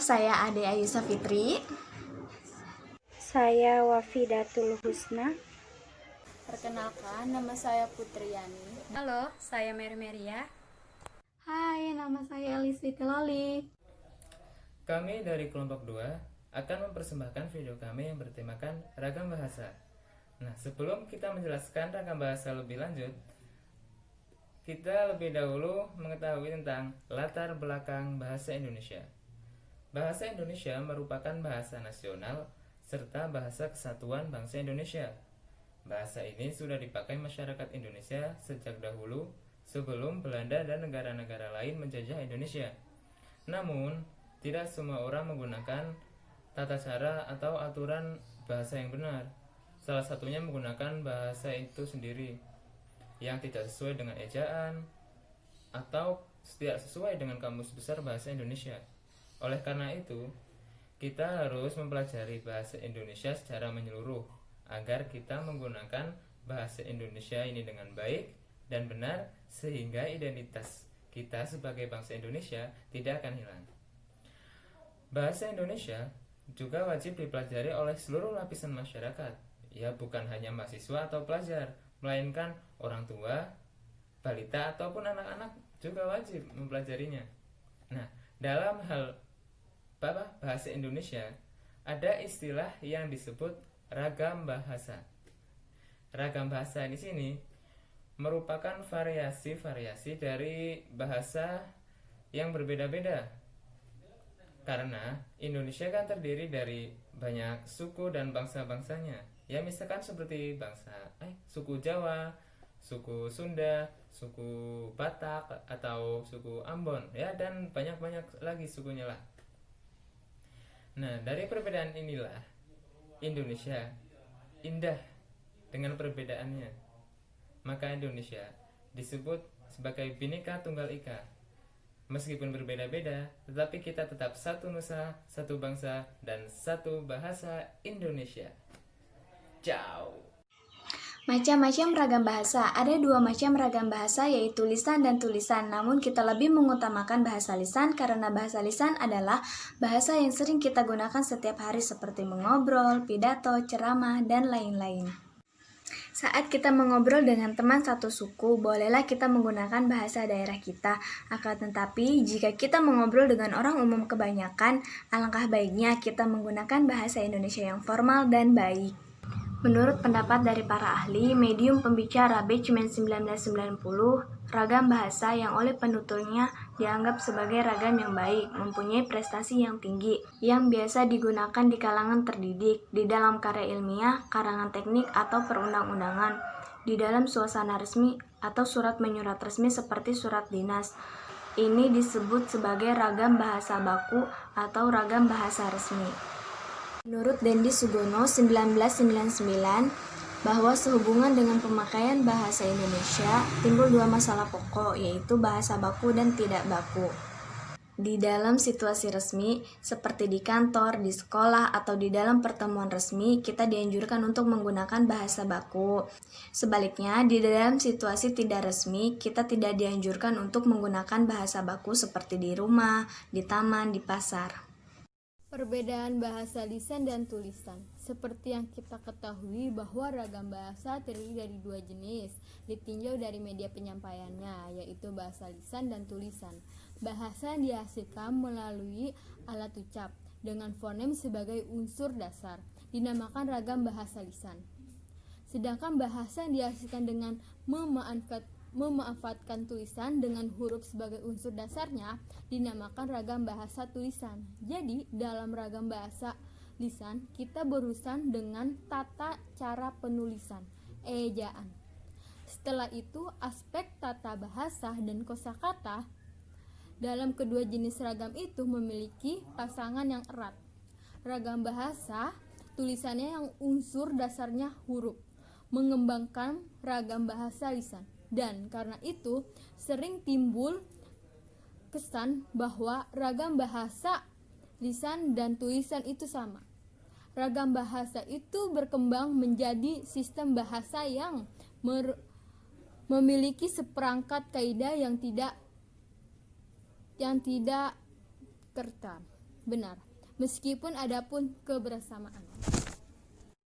saya Ade Ayusa Fitri. Saya Wafidatul Husna. Perkenalkan, nama saya Putriani. Halo, saya Meria. Hai, nama saya Elis Loli. Kami dari kelompok 2 akan mempersembahkan video kami yang bertemakan ragam bahasa. Nah, sebelum kita menjelaskan ragam bahasa lebih lanjut, kita lebih dahulu mengetahui tentang latar belakang bahasa Indonesia. Bahasa Indonesia merupakan bahasa nasional serta bahasa kesatuan bangsa Indonesia. Bahasa ini sudah dipakai masyarakat Indonesia sejak dahulu sebelum Belanda dan negara-negara lain menjajah Indonesia. Namun, tidak semua orang menggunakan tata cara atau aturan bahasa yang benar. Salah satunya menggunakan bahasa itu sendiri yang tidak sesuai dengan ejaan atau tidak sesuai dengan Kamus Besar Bahasa Indonesia. Oleh karena itu, kita harus mempelajari bahasa Indonesia secara menyeluruh agar kita menggunakan bahasa Indonesia ini dengan baik dan benar sehingga identitas kita sebagai bangsa Indonesia tidak akan hilang. Bahasa Indonesia juga wajib dipelajari oleh seluruh lapisan masyarakat, ya bukan hanya mahasiswa atau pelajar, melainkan orang tua, balita ataupun anak-anak juga wajib mempelajarinya. Nah, dalam hal bahasa Indonesia ada istilah yang disebut ragam bahasa. Ragam bahasa di sini merupakan variasi-variasi dari bahasa yang berbeda-beda. Karena Indonesia kan terdiri dari banyak suku dan bangsa-bangsanya. Ya misalkan seperti suku Jawa, suku Sunda, suku Batak atau suku Ambon, ya dan banyak-banyak lagi sukunya lah. Nah, dari perbedaan inilah Indonesia indah dengan perbedaannya. Maka Indonesia disebut sebagai Bhinneka Tunggal Ika. Meskipun berbeda-beda, tetapi kita tetap satu nusa, satu bangsa, dan satu bahasa Indonesia. Ciao. Macam-macam ragam bahasa. Ada 2 macam ragam bahasa, yaitu lisan dan tulisan. Namun kita lebih mengutamakan bahasa lisan karena bahasa lisan adalah bahasa yang sering kita gunakan setiap hari seperti mengobrol, pidato, ceramah, dan lain-lain. Saat kita mengobrol dengan teman satu suku, bolehlah kita menggunakan bahasa daerah kita. Akan tetapi, jika kita mengobrol dengan orang umum kebanyakan, alangkah baiknya kita menggunakan bahasa Indonesia yang formal dan baik. Menurut pendapat dari para ahli, medium pembicara Bachman 1990, ragam bahasa yang oleh penuturnya dianggap sebagai ragam yang baik, mempunyai prestasi yang tinggi, yang biasa digunakan di kalangan terdidik, di dalam karya ilmiah, karangan teknik atau perundang-undangan, di dalam suasana resmi atau surat menyurat resmi seperti surat dinas. Ini disebut sebagai ragam bahasa baku atau ragam bahasa resmi. Menurut Dendi Sugono 1999, bahwa sehubungan dengan pemakaian bahasa Indonesia timbul 2 masalah pokok, yaitu bahasa baku dan tidak baku. Di dalam situasi resmi, seperti di kantor, di sekolah, atau di dalam pertemuan resmi, kita dianjurkan untuk menggunakan bahasa baku. Sebaliknya, di dalam situasi tidak resmi, kita tidak dianjurkan untuk menggunakan bahasa baku seperti di rumah, di taman, di pasar. Perbedaan bahasa lisan dan tulisan. Seperti yang kita ketahui bahwa ragam bahasa terdiri dari 2 jenis, ditinjau dari media penyampaiannya, yaitu bahasa lisan dan tulisan. Bahasa yang dihasilkan melalui alat ucap dengan fonem sebagai unsur dasar, dinamakan ragam bahasa lisan. Sedangkan bahasa yang dihasilkan dengan memanfaatkan tulisan dengan huruf sebagai unsur dasarnya dinamakan ragam bahasa tulisan. Jadi, dalam ragam bahasa lisan, kita berurusan dengan tata cara penulisan, ejaan. Setelah itu, aspek tata bahasa dan kosakata dalam kedua jenis ragam itu memiliki pasangan yang erat. Ragam bahasa tulisannya yang unsur dasarnya huruf, mengembangkan ragam bahasa lisan. Dan karena itu sering timbul kesan bahwa ragam bahasa lisan dan tulisan itu sama. Ragam bahasa itu berkembang menjadi sistem bahasa yang memiliki seperangkat kaidah yang tidak tertam. benar, meskipun ada pun kebersamaan.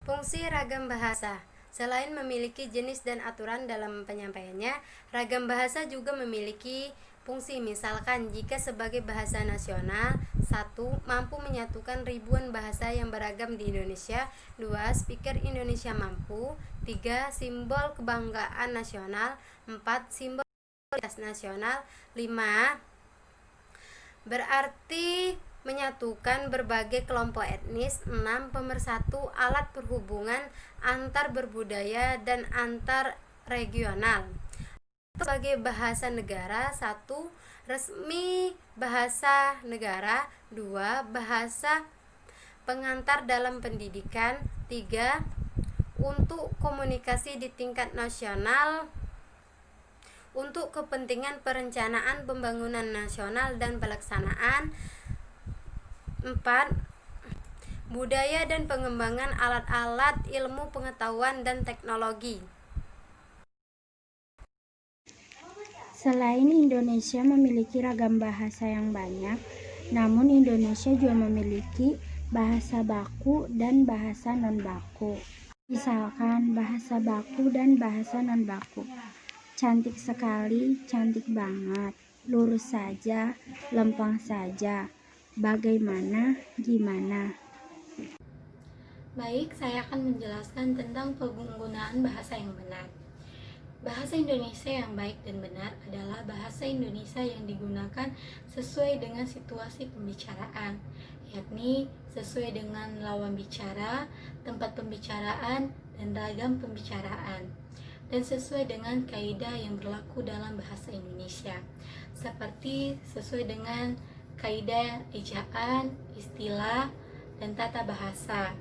Fungsi ragam bahasa. Selain memiliki jenis dan aturan dalam penyampaiannya, ragam bahasa juga memiliki fungsi. Misalkan jika sebagai bahasa nasional, 1. Mampu menyatukan ribuan bahasa yang beragam di Indonesia. 2. Speaker Indonesia mampu. 3. Simbol kebanggaan nasional. 4. Simbol identitas nasional. 5. Berarti menyatukan berbagai kelompok etnis. 6. Pemersatu, alat perhubungan antar berbudaya dan antar regional. Sebagai bahasa negara. 1. Resmi bahasa negara. 2. Bahasa pengantar dalam pendidikan. 3. Untuk komunikasi di tingkat nasional, untuk kepentingan perencanaan pembangunan nasional dan pelaksanaan. 4. Budaya dan pengembangan alat-alat ilmu pengetahuan dan teknologi. Selain Indonesia memiliki ragam bahasa yang banyak, namun Indonesia juga memiliki bahasa baku dan bahasa non-baku. Misalkan bahasa baku dan bahasa non-baku. Cantik sekali, cantik banget. Lurus saja, lempeng saja. Bagaimana, gimana? Baik, saya akan menjelaskan tentang penggunaan bahasa yang benar. Bahasa Indonesia yang baik dan benar adalah bahasa Indonesia yang digunakan sesuai dengan situasi pembicaraan, yakni sesuai dengan lawan bicara, tempat pembicaraan, dan ragam pembicaraan, dan sesuai dengan kaidah yang berlaku dalam bahasa Indonesia, seperti sesuai dengan kaidah ejaan, istilah, dan tata bahasa.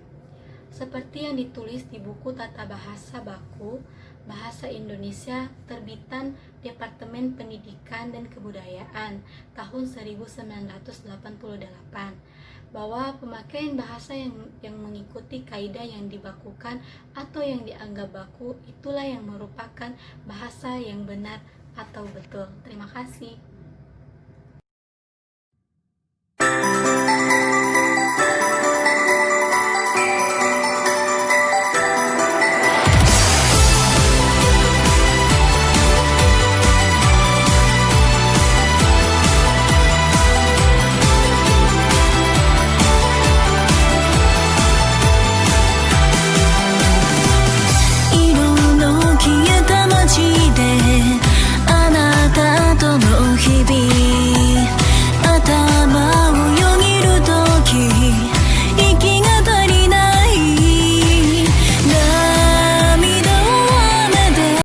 Seperti yang ditulis di buku Tata Bahasa Baku Bahasa Indonesia terbitan Departemen Pendidikan dan Kebudayaan tahun 1988, bahwa pemakaian bahasa yang mengikuti kaidah yang dibakukan atau yang dianggap baku itulah yang merupakan bahasa yang benar atau betul. Terima kasih.